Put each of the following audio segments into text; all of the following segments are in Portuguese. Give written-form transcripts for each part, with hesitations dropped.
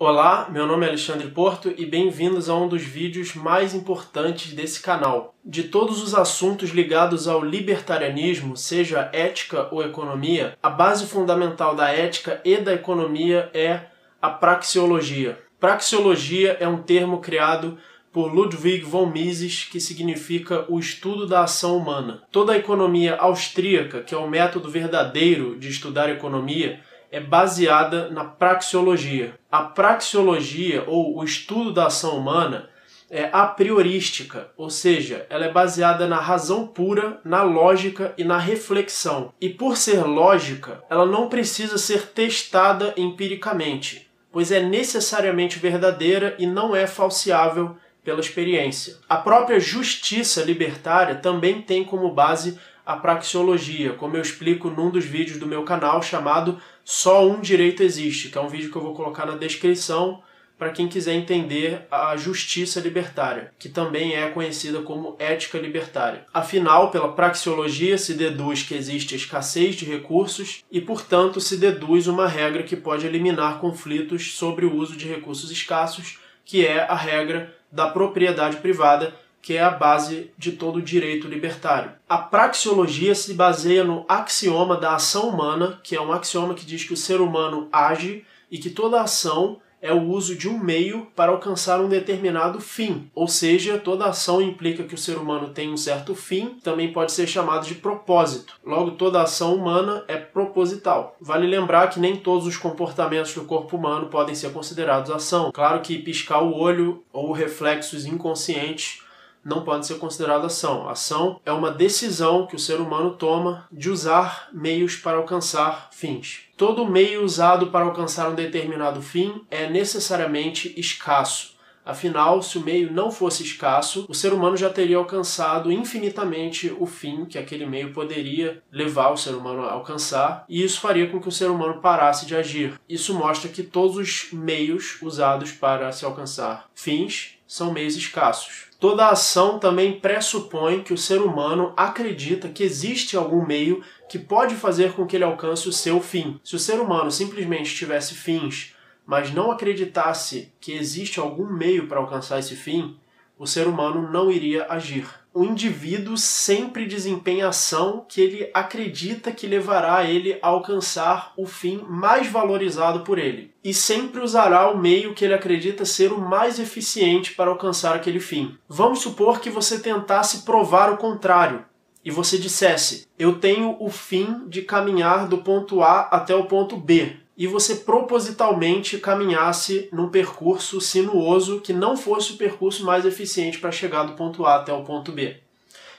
Olá, meu nome é Alexandre Porto e bem-vindos a um dos vídeos mais importantes desse canal. De todos os assuntos ligados ao libertarianismo, seja ética ou economia, a base fundamental da ética e da economia é a praxeologia. Praxeologia é um termo criado por Ludwig von Mises, que significa o estudo da ação humana. Toda a economia austríaca, que é o método verdadeiro de estudar economia, é baseada na praxeologia. A praxeologia, ou o estudo da ação humana, é a priorística, ou seja, ela é baseada na razão pura, na lógica e na reflexão. E por ser lógica, ela não precisa ser testada empiricamente, pois é necessariamente verdadeira e não é falseável pela experiência. A própria justiça libertária também tem como base a praxeologia, como eu explico num dos vídeos do meu canal chamado Só um Direito Existe, que é um vídeo que eu vou colocar na descrição para quem quiser entender a justiça libertária, que também é conhecida como ética libertária. Afinal, pela praxeologia se deduz que existe escassez de recursos e, portanto, se deduz uma regra que pode eliminar conflitos sobre o uso de recursos escassos, que é a regra da propriedade privada, que é a base de todo o direito libertário. A praxeologia se baseia no axioma da ação humana, que é um axioma que diz que o ser humano age e que toda ação é o uso de um meio para alcançar um determinado fim. Ou seja, toda ação implica que o ser humano tem um certo fim, também pode ser chamado de propósito. Logo, toda ação humana é proposital. Vale lembrar que nem todos os comportamentos do corpo humano podem ser considerados ação. Claro que piscar o olho ou reflexos inconscientes não pode ser considerado ação. Ação é uma decisão que o ser humano toma de usar meios para alcançar fins. Todo meio usado para alcançar um determinado fim é necessariamente escasso. Afinal, se o meio não fosse escasso, o ser humano já teria alcançado infinitamente o fim que aquele meio poderia levar o ser humano a alcançar, e isso faria com que o ser humano parasse de agir. Isso mostra que todos os meios usados para se alcançar fins são meios escassos. Toda ação também pressupõe que o ser humano acredita que existe algum meio que pode fazer com que ele alcance o seu fim. Se o ser humano simplesmente tivesse fins, mas não acreditasse que existe algum meio para alcançar esse fim, o ser humano não iria agir. O indivíduo sempre desempenha ação que ele acredita que levará ele a alcançar o fim mais valorizado por ele. E sempre usará o meio que ele acredita ser o mais eficiente para alcançar aquele fim. Vamos supor que você tentasse provar o contrário e você dissesse: eu tenho o fim de caminhar do ponto A até o ponto B. E você propositalmente caminhasse num percurso sinuoso que não fosse o percurso mais eficiente para chegar do ponto A até o ponto B.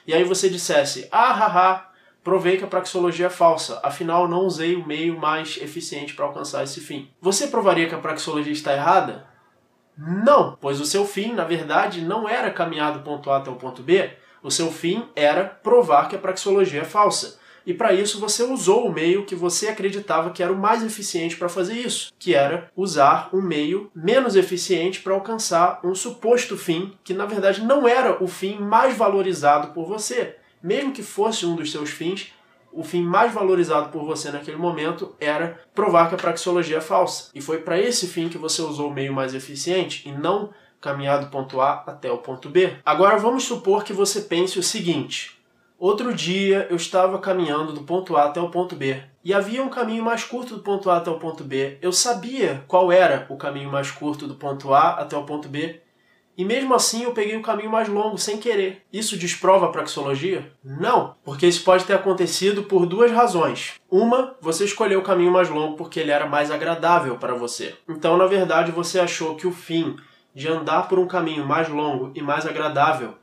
E aí você dissesse: provei que a praxeologia é falsa, afinal não usei o meio mais eficiente para alcançar esse fim. Você provaria que a praxeologia está errada? Não, pois o seu fim, na verdade, não era caminhar do ponto A até o ponto B, o seu fim era provar que a praxeologia é falsa. E para isso você usou o meio que você acreditava que era o mais eficiente para fazer isso, que era usar um meio menos eficiente para alcançar um suposto fim, que na verdade não era o fim mais valorizado por você. Mesmo que fosse um dos seus fins, o fim mais valorizado por você naquele momento era provar que a praxeologia é falsa. E foi para esse fim que você usou o meio mais eficiente e não caminhar do ponto A até o ponto B. Agora vamos supor que você pense o seguinte: outro dia eu estava caminhando do ponto A até o ponto B e havia um caminho mais curto do ponto A até o ponto B. Eu sabia qual era o caminho mais curto do ponto A até o ponto B e mesmo assim eu peguei o caminho mais longo sem querer. Isso desprova a praxeologia? Não, porque isso pode ter acontecido por duas razões. Uma, você escolheu o caminho mais longo porque ele era mais agradável para você. Então, na verdade, você achou que o fim de andar por um caminho mais longo e mais agradável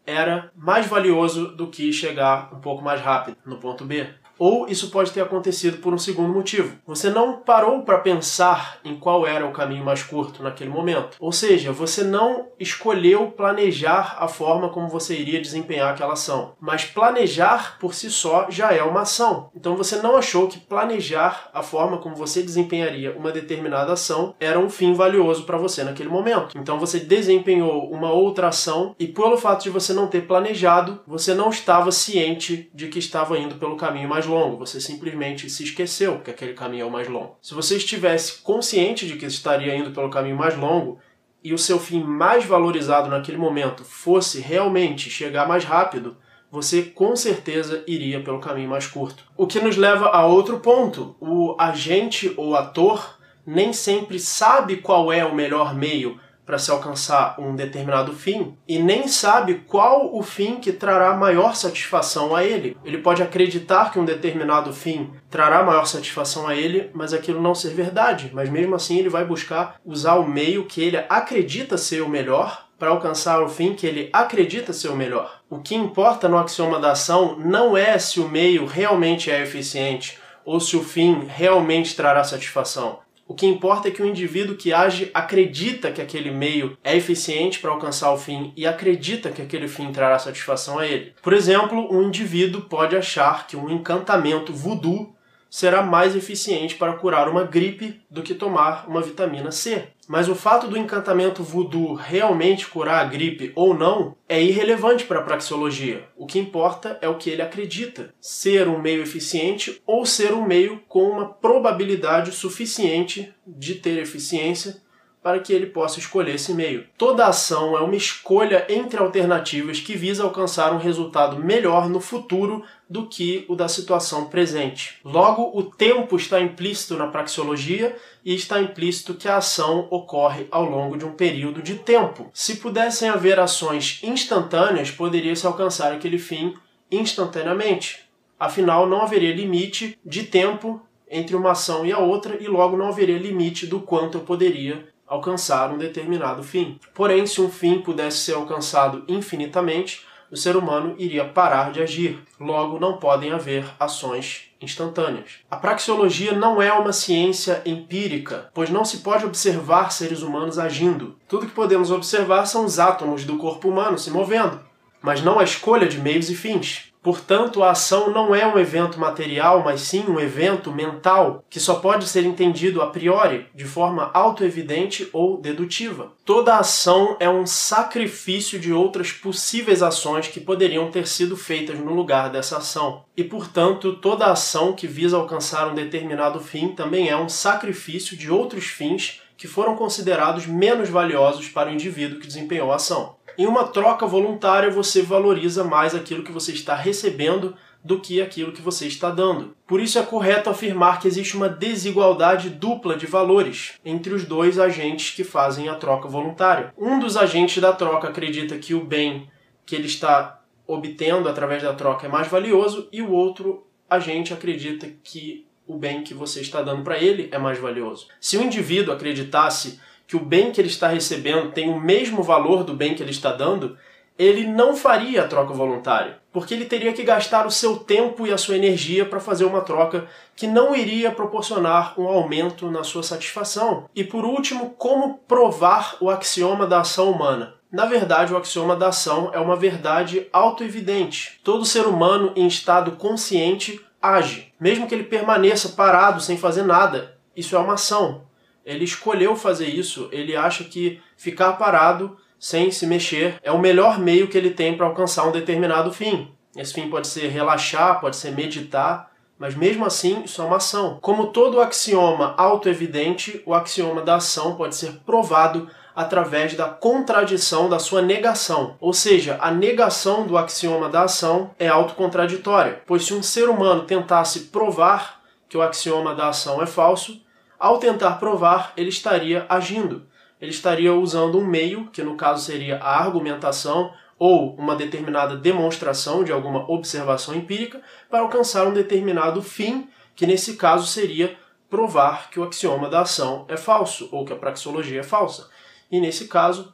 era mais valioso do que chegar um pouco mais rápido no ponto B. Ou isso pode ter acontecido por um segundo motivo. Você não parou para pensar em qual era o caminho mais curto naquele momento. Ou seja, você não escolheu planejar a forma como você iria desempenhar aquela ação. Mas planejar por si só já é uma ação. Então você não achou que planejar a forma como você desempenharia uma determinada ação era um fim valioso para você naquele momento. Então você desempenhou uma outra ação e pelo fato de você não ter planejado, você não estava ciente de que estava indo pelo caminho mais longo, você simplesmente se esqueceu que aquele caminho é o mais longo. Se você estivesse consciente de que estaria indo pelo caminho mais longo e o seu fim mais valorizado naquele momento fosse realmente chegar mais rápido, você com certeza iria pelo caminho mais curto. O que nos leva a outro ponto. O agente ou ator nem sempre sabe qual é o melhor meio para se alcançar um determinado fim e nem sabe qual o fim que trará maior satisfação a ele. Ele pode acreditar que um determinado fim trará maior satisfação a ele, mas aquilo não ser verdade. Mas mesmo assim ele vai buscar usar o meio que ele acredita ser o melhor para alcançar o fim que ele acredita ser o melhor. O que importa no axioma da ação não é se o meio realmente é eficiente ou se o fim realmente trará satisfação. O que importa é que o indivíduo que age acredita que aquele meio é eficiente para alcançar o fim e acredita que aquele fim trará satisfação a ele. Por exemplo, um indivíduo pode achar que um encantamento voodoo será mais eficiente para curar uma gripe do que tomar uma vitamina C. Mas o fato do encantamento voodoo realmente curar a gripe ou não é irrelevante para a praxeologia. O que importa é o que ele acredita, ser um meio eficiente ou ser um meio com uma probabilidade suficiente de ter eficiência para que ele possa escolher esse meio. Toda ação é uma escolha entre alternativas que visa alcançar um resultado melhor no futuro do que o da situação presente. Logo, o tempo está implícito na praxeologia e está implícito que a ação ocorre ao longo de um período de tempo. Se pudessem haver ações instantâneas, poderia-se alcançar aquele fim instantaneamente. Afinal, não haveria limite de tempo entre uma ação e a outra e logo não haveria limite do quanto eu poderia alcançar um determinado fim. Porém, se um fim pudesse ser alcançado infinitamente, o ser humano iria parar de agir. Logo, não podem haver ações instantâneas. A praxeologia não é uma ciência empírica, pois não se pode observar seres humanos agindo. Tudo que podemos observar são os átomos do corpo humano se movendo, mas não a escolha de meios e fins. Portanto, a ação não é um evento material, mas sim um evento mental, que só pode ser entendido a priori, de forma autoevidente ou dedutiva. Toda ação é um sacrifício de outras possíveis ações que poderiam ter sido feitas no lugar dessa ação. E, portanto, toda ação que visa alcançar um determinado fim também é um sacrifício de outros fins que foram considerados menos valiosos para o indivíduo que desempenhou a ação. Em uma troca voluntária, você valoriza mais aquilo que você está recebendo do que aquilo que você está dando. Por isso é correto afirmar que existe uma desigualdade dupla de valores entre os dois agentes que fazem a troca voluntária. Um dos agentes da troca acredita que o bem que ele está obtendo através da troca é mais valioso e o outro agente acredita que o bem que você está dando para ele é mais valioso. Se o indivíduo acreditasse que o bem que ele está recebendo tem o mesmo valor do bem que ele está dando, ele não faria a troca voluntária, porque ele teria que gastar o seu tempo e a sua energia para fazer uma troca que não iria proporcionar um aumento na sua satisfação. E por último, como provar o axioma da ação humana? Na verdade, o axioma da ação é uma verdade autoevidente. Todo ser humano em estado consciente age. Mesmo que ele permaneça parado sem fazer nada, isso é uma ação. Ele escolheu fazer isso, ele acha que ficar parado sem se mexer é o melhor meio que ele tem para alcançar um determinado fim. Esse fim pode ser relaxar, pode ser meditar, mas mesmo assim isso é uma ação. Como todo axioma autoevidente, o axioma da ação pode ser provado através da contradição da sua negação. Ou seja, a negação do axioma da ação é autocontraditória, pois se um ser humano tentasse provar que o axioma da ação é falso, ao tentar provar, ele estaria agindo. Ele estaria usando um meio, que no caso seria a argumentação ou uma determinada demonstração de alguma observação empírica, para alcançar um determinado fim, que nesse caso seria provar que o axioma da ação é falso, ou que a praxeologia é falsa. E nesse caso,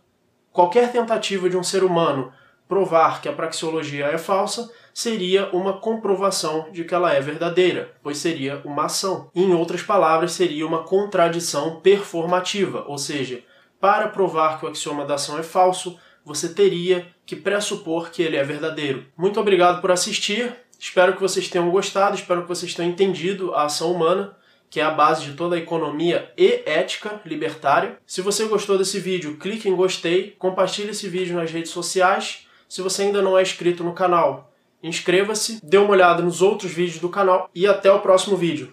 qualquer tentativa de um ser humano provar que a praxeologia é falsa seria uma comprovação de que ela é verdadeira, pois seria uma ação. Em outras palavras, seria uma contradição performativa, ou seja, para provar que o axioma da ação é falso, você teria que pressupor que ele é verdadeiro. Muito obrigado por assistir, espero que vocês tenham gostado, espero que vocês tenham entendido a ação humana, que é a base de toda a economia e ética libertária. Se você gostou desse vídeo, clique em gostei, compartilhe esse vídeo nas redes sociais. Se você ainda não é inscrito no canal, inscreva-se, dê uma olhada nos outros vídeos do canal e até o próximo vídeo.